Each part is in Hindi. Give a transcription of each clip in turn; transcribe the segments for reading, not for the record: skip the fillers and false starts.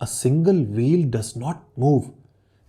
A single wheel does not move۔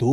2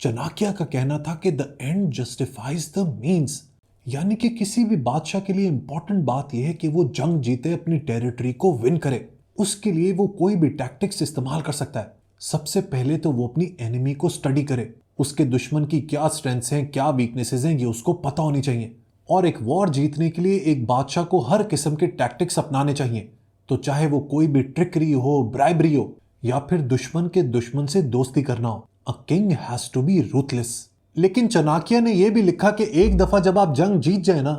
Chanakya का कहना था कि the end justifies the means, यानी कि किसी भी बादशाह के लिए इंपॉर्टेंट बात यह है कि वो जंग जीते, अपनी टेरिटरी को विन करे। उसके लिए वो कोई भी टैक्टिक्स इस्तेमाल कर सकता है। सबसे पहले तो वो अपनी एनिमी को स्टडी करे, उसके दुश्मन की क्या स्ट्रेंथ्स हैं, क्या वीकनेसेस हैं, ये उसको पता होनी चाहिए। और एक वॉर जीतने के लिए एक बादशाह को हर किस्म के टैक्टिक्स अपनाने चाहिए, तो चाहे वो कोई भी ट्रिकरी हो, ब्राइबरी हो, या फिर दुश्मन के दुश्मन से दोस्ती करना हो। A king has to be ruthless. लेकिन चाणक्य ने यह भी लिखा कि एक दफा जब आप जंग जीत जाए ना,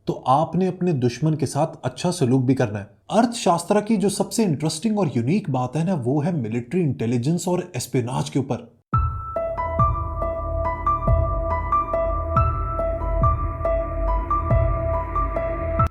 तो आपने अपने दुश्मन के साथ अच्छा सलूक भी करना है। अर्थशास्त्र की जो सबसे इंटरेस्टिंग और यूनिक बात है ना, वो है मिलिट्री इंटेलिजेंस और एस्पिनाज के ऊपर।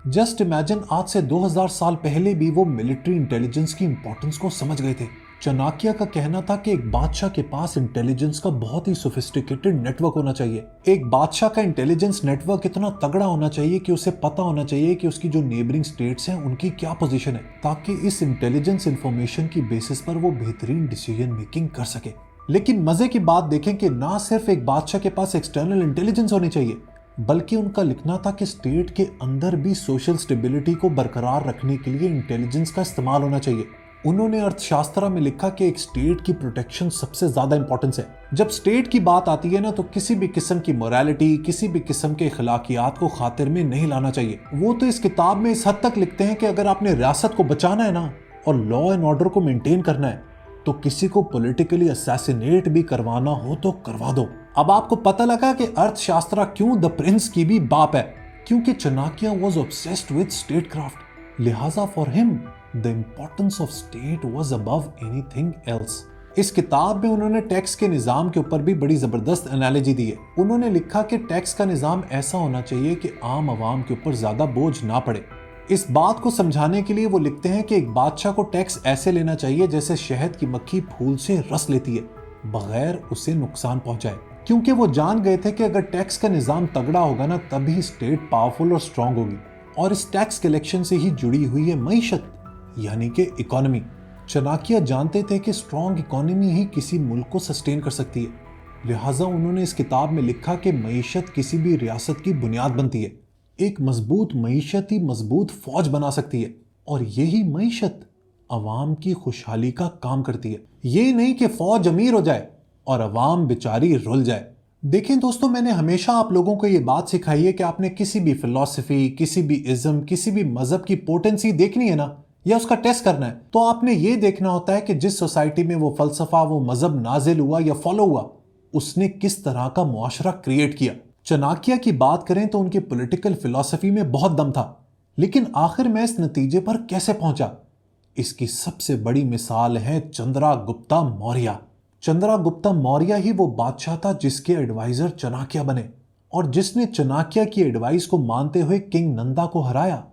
जस्ट इमेजिन, आज से 2000 साल पहले भी वो मिलिट्री इंटेलिजेंस की इंपॉर्टेंस को समझ गए थे। चाणक्य का कहना था कि एक बादशाह के पास इंटेलिजेंस का बहुत ही सोफिस्टिकेटेड नेटवर्क होना चाहिए। एक बादशाह का इंटेलिजेंस नेटवर्क इतना तगड़ा होना चाहिए कि उसे पता होना चाहिए कि उसकी जो नेबरिंग स्टेट्स हैं उनकी क्या पोजीशन है, ताकि इस इंटेलिजेंस इंफॉर्मेशन की बेसिस पर वो बेहतरीन डिसीजन मेकिंग कर सके। लेकिन मजे की बात देखें कि ना सिर्फ एक बादशाह के पास एक्सटर्नल इंटेलिजेंस होनी चाहिए, बल्कि उनका लिखना था कि स्टेट के अंदर भी सोशल स्टेबिलिटी को बरकरार रखने के लिए इंटेलिजेंस का इस्तेमाल होना चाहिए। उन्होंने अर्थशास्त्र में लिखा कि एक स्टेट की प्रोटेक्शन सबसे ज्यादा इंपॉर्टेंस है। जब स्टेट की बात आती है ना, तो किसी भी किस्म की मोरालिटी, किसी भी किस्म के अखलाकियात को खातिर में नहीं लाना चाहिए। वो तो इस किताब में इस हद तक लिखते हैं कि अगर आपने रियासत को बचाना है ना, और लॉ एंड ऑर्डर को मेंटेन करना है, तो किसी को पॉलिटिकली असैसिनेट भी करवाना हो तो करवा दो। अब आपको पता लगा कि अर्थशास्त्र क्यों द प्रिंस की भी बाप है, क्योंकि Chanakya was obsessed with statecraft. लिहाजा for him the importance of state was above anything else. इस किताब में उन्होंने टैक्स के निजाम के ऊपर भी बड़ी जबरदस्त एनालॉजी दी है। उन्होंने लिखा कि टैक्स का निजाम ऐसा होना चाहिए कि आम आवाम के ऊपर ज्यादा बोझ ना पड़े। इस बात को समझाने के लिए वो लिखते हैं कि एक बादशाह को टैक्स ऐसे लेना चाहिए जैसे शहद की मक्खी फूल से रस लेती है, बगैर उसे नुकसान पहुंचाए। क्योंकि वो जान गए थे कि अगर टैक्स का निजाम तगड़ा होगा ना, तभी स्टेट पावरफुल और स्ट्रांग होगी। और इस टैक्स कलेक्शन से ही जुड़ी हुई है मईशत, यानी कि इकोनॉमी। चाणक्य जानते थे कि स्ट्रांग इकोनॉमी ही किसी मुल्क को सस्टेन कर सकती है। लिहाजा उन्होंने इस किताब में लिखा कि मईशत किसी भी रियासत की बुनियाद बनती है। एक मजबूत मईशत ही मजबूत फौज बना सकती है, और यही मईशत अवाम की खुशहाली का काम करती है। ये नहीं कि फौज अमीर हो जाए और अवाम बेचारी रुल जाए। देखें दोस्तों, मैंने हमेशा आप लोगों को ये बात सिखाई है कि आपने किसी भी फिलॉसफी, किसी भी इज्म, किसी भी मजहब की पोटेंसी देखनी है ना, या उसका टेस्ट करना है, तो आपने ये देखना होता है कि जिस सोसाइटी में वो फलसफा, वो मजहब नाजिल हुआ या फॉलो हुआ, उसने किस तरह का मुआशरा क्रिएट किया। चाणक्य की बात करें तो उनकी पॉलिटिकल फिलॉसफी में बहुत दम था, लेकिन आखिर में इस नतीजे पर कैसे पहुंचा, इसकी सबसे बड़ी मिसाल है चंद्रगुप्त मौर्य। चंद्रगुप्त मौर्य ही वो बादशाह था जिसके एडवाइजर चाणक्य बने, और जिसने चाणक्य की एडवाइस को मानते हुए किंग नंदा को हराया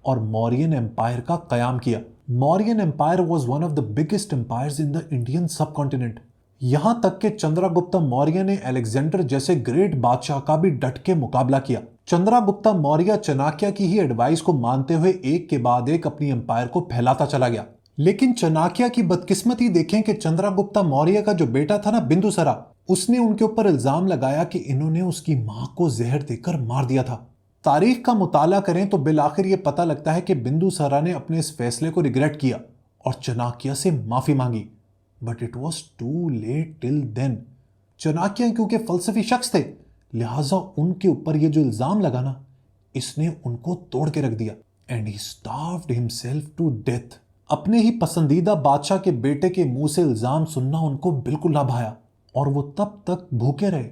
और मौर्यन एम्पायर का कयाम किया। Mauryan empire was one of the biggest empires in the Indian subcontinent. यहां तक कि चंद्रगुप्त मौर्य ने अलेक्जेंडर जैसे ग्रेट बादशाह का भी डट के मुकाबला किया। चंद्रगुप्त मौर्य चाणक्य की ही एडवाइस को मानते हुए एक के बाद एक अपनी एम्पायर को फैलाता चला गया। लेकिन चाणक्य की बदकिस्मती देखें कि चंद्रगुप्त मौर्य का जो बेटा था ना, बिंदुसारा, उसने उनके ऊपर इल्जाम लगाया कि इन्होंने उसकी मां को जहर देकर मार दिया था। तारीख का मुताला करें तो बिलाखिर ये पता लगता है कि बिंदुसारा ने अपने इस फैसले को रिग्रेट किया और चाणक्य से माफी मांगी, but it was too late till then. Chanakya क्योंकि फलसफी शख्स थे, लिहाजा उनके ऊपर ये जो इल्जाम लगा ना, इसने उनको तोड़ के रख दिया। And he starved himself to death. अपने ही पसंदीदा बादशाह के बेटे के मुंह से इल्जाम सुनना उनको बिल्कुल ना भाया, और वो तब तक भूखे रहे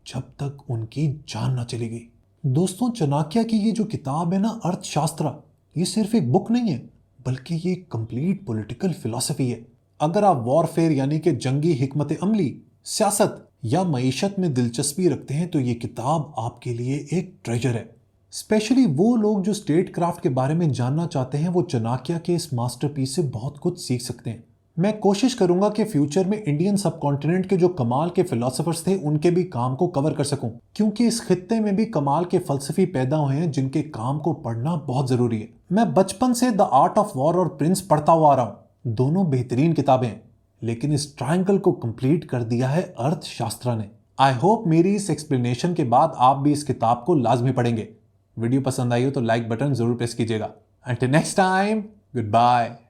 जब तक उनकी जान ना चली गई। दोस्तों, चाणक्य की ये जो किताब है ना, अर्थशास्त्र, ये सिर्फ एक बुक नहीं है, बल्कि ये कंप्लीट पॉलिटिकल फिलॉसफी है। अगर आप वॉरफेयर यानी कि जंगी हिकमत अमली, सियासत या मईशत में दिलचस्पी रखते हैं तो ये किताब आपके लिए एक ट्रेजर है। स्पेशली वो लोग जो स्टेट क्राफ्ट के बारे में जानना चाहते हैं, वो चाणक्य के इस मास्टरपीस से बहुत कुछ सीख सकते हैं। मैं कोशिश करूंगा कि फ्यूचर में इंडियन सब कॉन्टिनेंट के जो कमाल के फिलोसोफर्स थे उनके भी काम को कवर कर सकूं, क्योंकि इस खित्ते में भी कमाल के फलसफी पैदा हुए हैं जिनके काम को पढ़ना बहुत जरूरी है। मैं बचपन से द आर्ट ऑफ वॉर और प्रिंस पढ़ता हुआ आ रहा हूं, दोनों बेहतरीन किताबें हैं, लेकिन इस ट्रायंगल को कंप्लीट कर दिया है अर्थशास्त्र ने। आई होप मेरी इस एक्सप्लेनेशन के बाद आप भी इस किताब को लाजमी पढ़ेंगे। वीडियो पसंद आई हो तो लाइक बटन जरूर प्रेस कीजिएगा। Until next time, goodbye.